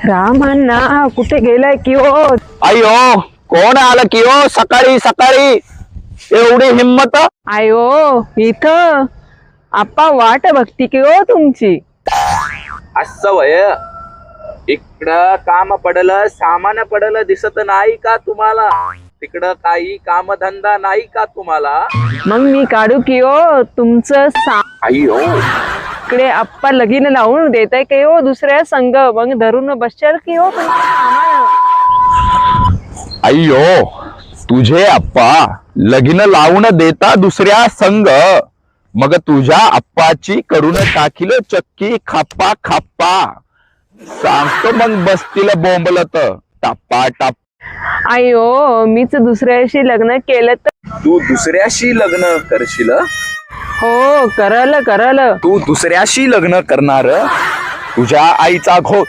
रामांना कुठे गेलाय की हो? अयो कोण आलं की हो सकाळी सकाळी एवढी हिम्मत? आयो इथं आप्पा वाट बघती की हो तुमची. असं वय इकडं काम पडलं सामान पडलं दिसत नाही का तुम्हाला? तिकडं काही कामधंदा नाही का तुम्हाला? मग मी काढू की हो तुमचं अयो इकडे आप्पा लगीन लावून देताय की हो दुसऱ्या संघ, मग धरून बसशाल की हो तुमचं सामान. अय्यो तुझे अप्पा लगीन लावून देता दुसऱ्या संघ, मग तुझ्या अप्पाची करून टाकील चक्की खाप्पा खाप्पा. सांगतो मग बसतील बोंबलत टप्पा टप. आयो मीच दुसऱ्याशी लग्न केलं तर? तू दुसऱ्याशी लग्न करशील? हो करल करल. तू दुसऱ्याशी लग्न करणार? तुझ्या आईचा घोट